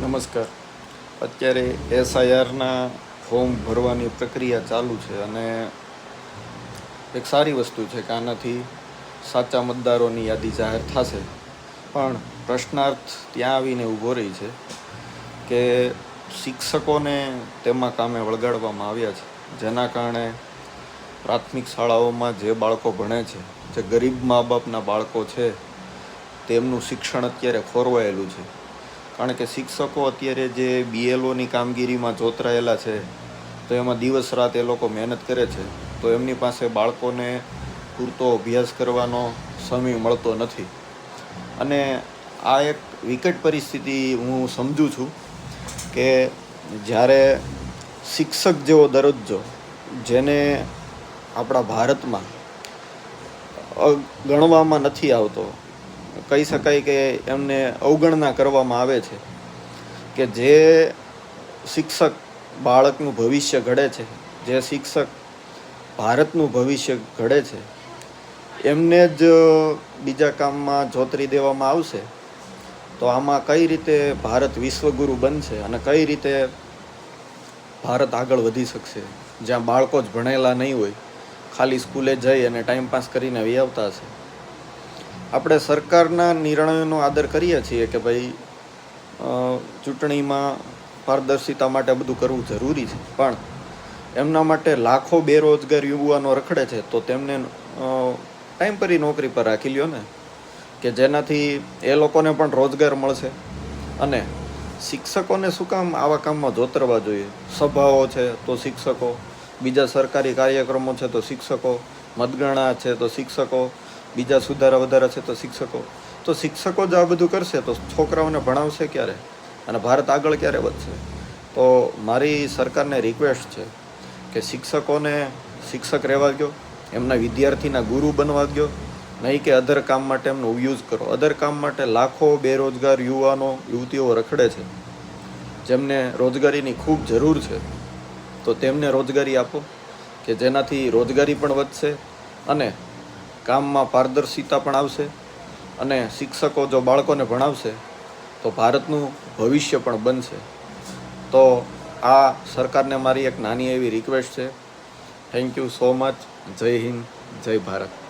નમસ્કાર. અત્યારે એસઆઈઆરના ફોર્મ ભરવાની પ્રક્રિયા ચાલુ છે અને એક સારી વસ્તુ છે કે આનાથી સાચા મતદારોની યાદી જાહેર થશે. પણ પ્રશ્નાર્થ ત્યાં આવીને ઊભો રહી છે કે શિક્ષકોને તેમાં કામે વળગાડવામાં આવ્યા છે, જેના કારણે પ્રાથમિક શાળાઓમાં જે બાળકો ભણે છે, જે ગરીબ મા બાપના બાળકો છે, તેમનું શિક્ષણ અત્યારે ખોરવાયેલું છે. કારણ કે શિક્ષકો અત્યારે જે બીએલઓની કામગીરીમાં જોતરાયેલા છે, તો એમાં દિવસ રાત એ લોકો મહેનત કરે છે, તો એમની પાસે બાળકોને પૂરતો અભ્યાસ કરવાનો સમય મળતો નથી. અને આ એક વિકટ પરિસ્થિતિ હું સમજું છું કે જ્યારે શિક્ષક જેવો દરજ્જો, જેને આપણા ભારતમાં ગણવામાં નથી આવતો, કહી શકાય કે એમને અવગણના કરવામાં આવે છે, કે જે શિક્ષક બાળકનું ભવિષ્ય ઘડે છે, જે શિક્ષક ભારતનું ભવિષ્ય ઘડે છે, એમને જ બીજા કામમાં જોતરી દેવામાં આવશે, તો આમાં કઈ રીતે ભારત વિશ્વગુરુ બનશે અને કઈ રીતે ભારત આગળ વધી શકશે, જ્યાં બાળકો જ ભણેલા નહીં હોય, ખાલી સ્કૂલે જઈ અને ટાઈમપાસ કરીને આવી આવતા હશે. આપણે સરકારના નિર્ણયોનો આદર કરીએ છીએ કે ભાઈ ચૂંટણીમાં પારદર્શિતા માટે બધું કરવું જરૂરી છે, પણ એમના માટે લાખો બેરોજગાર યુવાનો રખડે છે, તો તેમને ટેમ્પરરી નોકરી પર રાખી લ્યો ને, કે જેનાથી એ લોકોને પણ રોજગાર મળશે. અને શિક્ષકોને શું કામ આવા કામમાં જોતરવા જોઈએ? સભાઓ છે તો શિક્ષકો, બીજા સરકારી કાર્યક્રમો છે તો શિક્ષકો, મતગણના છે તો શિક્ષકો, બીજા સુધારા વધારા છે તો શિક્ષકો. તો શિક્ષકો જ આ બધું કરશે તો છોકરાઓને ભણાવશે ક્યારે અને ભારત આગળ ક્યારે વધશે? તો મારી સરકારને રિક્વેસ્ટ છે કે શિક્ષકોને શિક્ષક રહેવા દો, એમના વિદ્યાર્થીના ગુરુ બનવા દો, નહીં કે અધર કામ માટે એમનો યુઝ કરો. અધર કામ માટે લાખો બેરોજગાર યુવાનો યુવતીઓ રખડે છે, જેમને રોજગારીની ખૂબ જરૂર છે, તો તેમને રોજગારી આપો, કે જેનાથી રોજગારી પણ વધશે અને કામમાં પારદર્શિતા પણ આવશે. અને શિક્ષકો જો બાળકોને ભણાવશે તો ભારતનું ભવિષ્ય પણ બનશે. તો આ સરકારને મારી એક નાની એવી રિક્વેસ્ટ છે. Thank you so much. જય હિન્દ, જય ભારત.